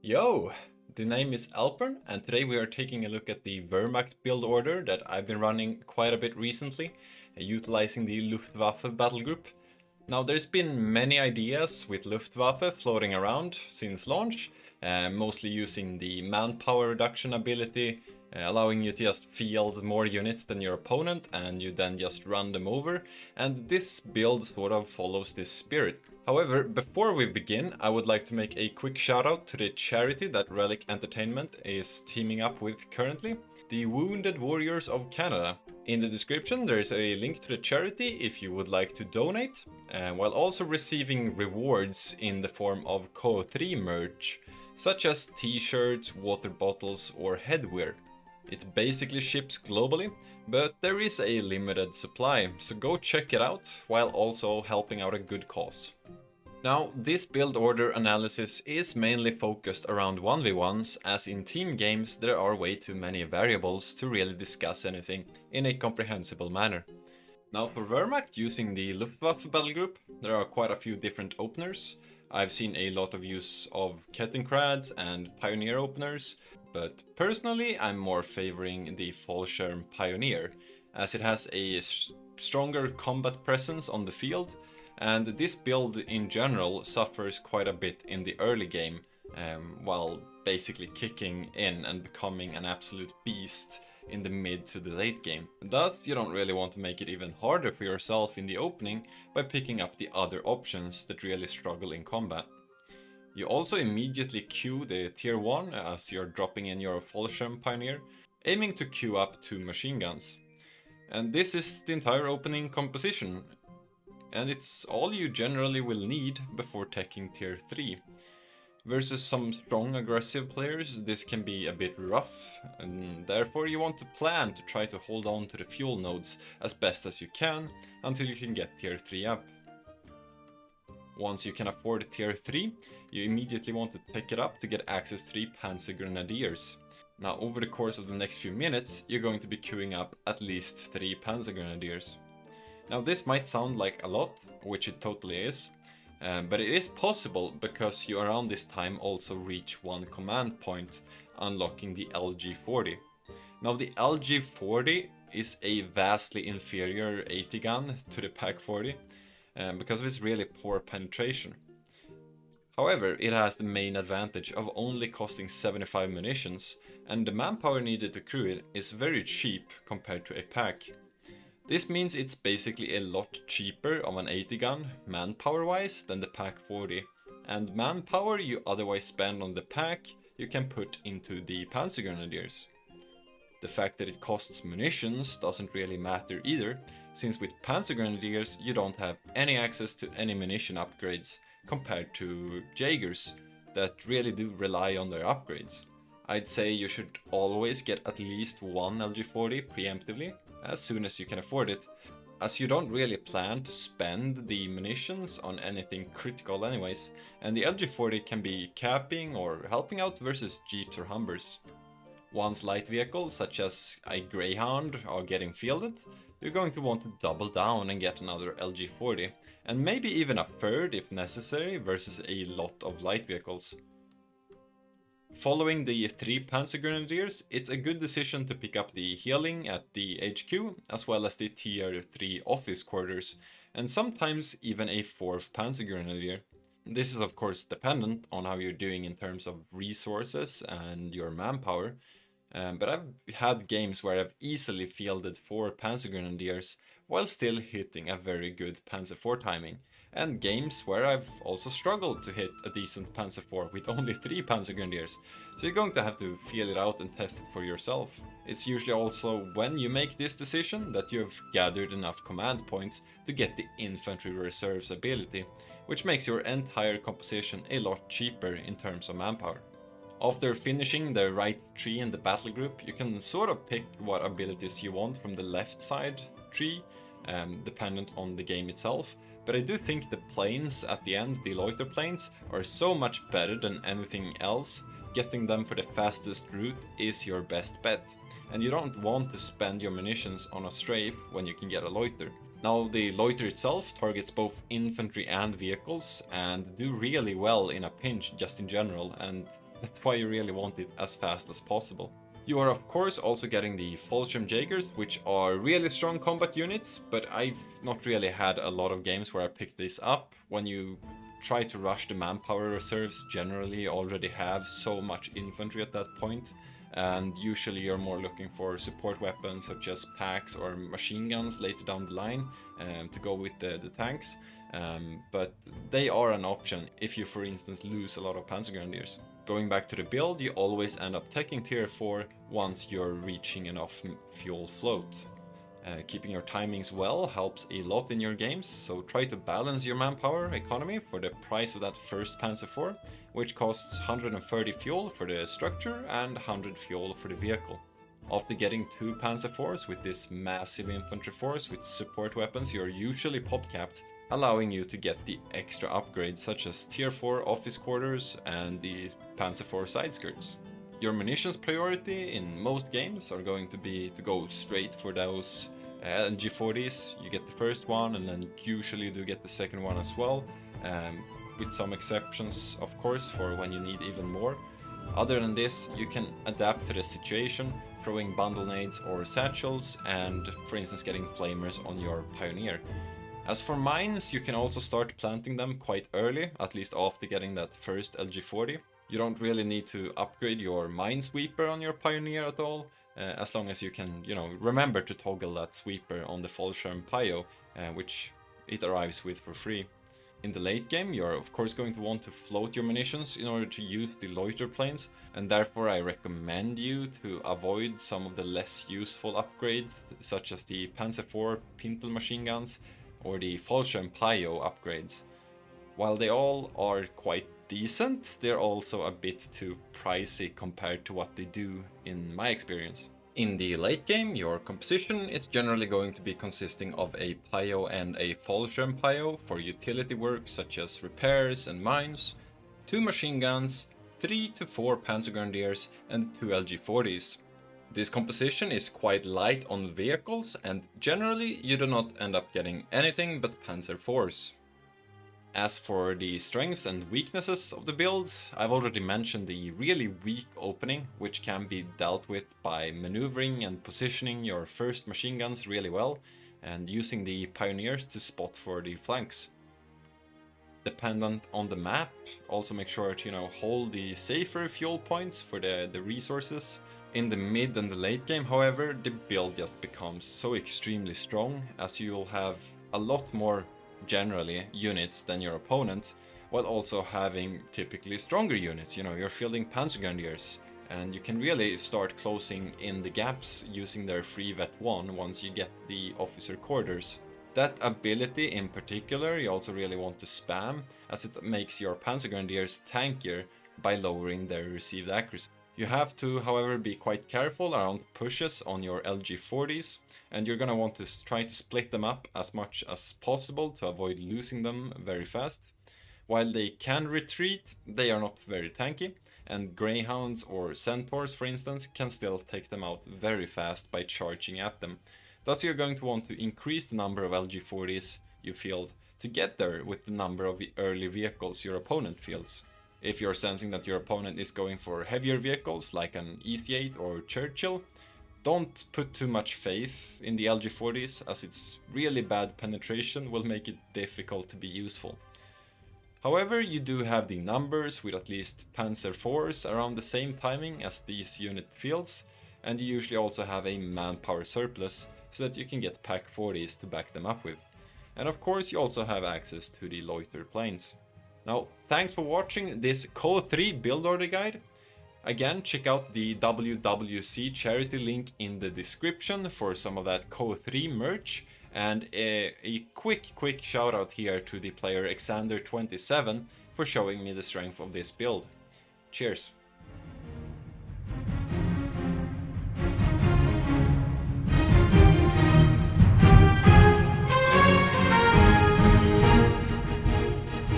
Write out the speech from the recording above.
Yo, the name is Alpern, and today we are taking a look at the Wehrmacht build order that I've been running quite a bit recently, utilizing the Luftwaffe battle group. Now, there's been many ideas with Luftwaffe floating around since launch, mostly using the manpower reduction ability, allowing you to just field more units than your opponent and you then just run them over, and this build sort of follows this spirit. However, before we begin, I would like to make a quick shout out to the charity that Relic Entertainment is teaming up with currently, the Wounded Warriors of Canada. In the description there is a link to the charity if you would like to donate, while also receiving rewards in the form of CoH3 merch, such as t-shirts, water bottles or headwear. It basically ships globally, but there is a limited supply, so go check it out while also helping out a good cause. Now, this build order analysis is mainly focused around 1v1s, as in team games there are way too many variables to really discuss anything in a comprehensible manner. Now, for Wehrmacht using the Luftwaffe battle group, there are quite a few different openers. I've seen a lot of use of Kettenkrads and Pioneer openers, but personally I'm more favoring the Fallschirm Pioneer, as it has a stronger combat presence on the field, and this build in general suffers quite a bit in the early game, while basically kicking in and becoming an absolute beast in the mid to the late game. Thus, you don't really want to make it even harder for yourself in the opening by picking up the other options that really struggle in combat. You also immediately queue the tier 1 as you're dropping in your Fallschirm Pioneer, aiming to queue up 2 machine guns. And this is the entire opening composition, and it's all you generally will need before taking tier 3. Versus some strong aggressive players, this can be a bit rough, and therefore you want to plan to try to hold on to the fuel nodes as best as you can until you can get tier 3 up. Once you can afford tier 3, you immediately want to pick it up to get access to the Panzer Grenadiers. Now, over the course of the next few minutes, you're going to be queuing up at least 3 Panzer Grenadiers. Now, this might sound like a lot, which it totally is, but it is possible because you around this time also reach one command point, unlocking the LG-40. Now, the LG-40 is a vastly inferior 80 gun to the Pak-40, because of its really poor penetration. However, it has the main advantage of only costing 75 munitions, and the manpower needed to crew it is very cheap compared to a Pak. This means it's basically a lot cheaper of an 80 gun, manpower wise, than the Pak-40, and manpower you otherwise spend on the Pak you can put into the Panzer Grenadiers. The fact that it costs munitions doesn't really matter either, since with Panzer Grenadiers you don't have any access to any munition upgrades compared to Jaegers that really do rely on their upgrades. I'd say you should always get at least one LG-40 preemptively, as soon as you can afford it, as you don't really plan to spend the munitions on anything critical anyways, and the LG-40 can be capping or helping out versus Jeeps or Humbers. Once light vehicles such as a Greyhound are getting fielded, you're going to want to double down and get another LG-40, and maybe even a third if necessary versus a lot of light vehicles. Following the 3 Panzer Grenadiers, it's a good decision to pick up the healing at the HQ, as well as the tier 3 office quarters, and sometimes even a 4th Panzer Grenadier. This is of course dependent on how you're doing in terms of resources and your manpower, but I've had games where I've easily fielded 4 Panzer Grenadiers while still hitting a very good Panzer IV timing, and games where I've also struggled to hit a decent Panzer IV with only 3 Panzer Grenadiers, so you're going to have to feel it out and test it for yourself. It's usually also when you make this decision that you have gathered enough command points to get the Infantry Reserves ability, which makes your entire composition a lot cheaper in terms of manpower. After finishing the right tree in the battle group, you can sort of pick what abilities you want from the left side tree, dependent on the game itself, but I do think the planes at the end, the loiter planes, are so much better than anything else. Getting them for the fastest route is your best bet, and you don't want to spend your munitions on a strafe when you can get a loiter. Now the Loiter itself targets both infantry and vehicles and do really well in a pinch just in general, and that's why you really want it as fast as possible. You are of course also getting the Fallschirmjägers, which are really strong combat units, but I've not really had a lot of games where I picked this up. When you try to rush the manpower reserves, generally already have so much infantry at that point, and usually you're more looking for support weapons such as packs or machine guns later down the line to go with the tanks. But they are an option if you, for instance, lose a lot of Panzergrenadiers. Going back to the build, you always end up taking tier 4 once you're reaching enough fuel float. Keeping your timings well helps a lot in your games, so try to balance your manpower economy for the price of that first Panzer IV, which costs 130 fuel for the structure and 100 fuel for the vehicle. After getting 2 Panzer IVs with this massive infantry force with support weapons, you're usually pop-capped, allowing you to get the extra upgrades such as tier 4 office quarters and the Panzer IV side skirts. Your munitions priority in most games are going to be to go straight for those LG40s. You get the first one and then usually you do get the second one as well, with some exceptions of course for when you need even more. Other than this, you can adapt to the situation, throwing bundle nades or satchels and for instance getting flamers on your Pioneer. As for mines, you can also start planting them quite early, at least after getting that first LG40. You don't really need to upgrade your minesweeper on your Pioneer at all, as long as you can, remember to toggle that sweeper on the Fallschirm Pio, which it arrives with for free. In the late game, you're of course going to want to float your munitions in order to use the loiter planes, and therefore I recommend you to avoid some of the less useful upgrades, such as the Panzer IV Pintle machine guns or the Fallschirm Pio upgrades. While they all are quite decent, they're also a bit too pricey compared to what they do in my experience. In the late game, your composition is generally going to be consisting of a Pio and a Fallschirm Pio for utility work such as repairs and mines, 2 machine guns, 3 to 4 Panzergrenadiers and 2 LG40s. This composition is quite light on vehicles and generally you do not end up getting anything but Panzer IVs. As for the strengths and weaknesses of the build, I've already mentioned the really weak opening, which can be dealt with by maneuvering and positioning your first machine guns really well, and using the Pioneers to spot for the flanks. Dependent on the map, also make sure to hold the safer fuel points for the resources. In the mid and the late game, however, the build just becomes so extremely strong, as you will have a lot more generally units than your opponents, while also having typically stronger units. You're fielding Panzergrenadiers, and you can really start closing in the gaps using their free Vet 1 once you get the officer quarters. That ability in particular you also really want to spam, as it makes your Panzergrenadiers tankier by lowering their received accuracy. You have to, however, be quite careful around pushes on your LG40s, and you're gonna want to try to split them up as much as possible to avoid losing them very fast. While they can retreat, they are not very tanky, and Greyhounds or Centaurs, for instance, can still take them out very fast by charging at them. Thus you're going to want to increase the number of LG40s you field to get there with the number of early vehicles your opponent fields. If you're sensing that your opponent is going for heavier vehicles like an EC8 or Churchill, don't put too much faith in the LG40s, as its really bad penetration will make it difficult to be useful. However, you do have the numbers with at least Panzer IVs around the same timing as these unit fields, and you usually also have a manpower surplus so that you can get Pack 40s to back them up with. And of course you also have access to the loiter planes. Now, thanks for watching this CoH3 build order guide. Again, check out the WWC Charity link in the description for some of that CoH3 merch. And a quick shout out here to the player Xander27 for showing me the strength of this build. Cheers!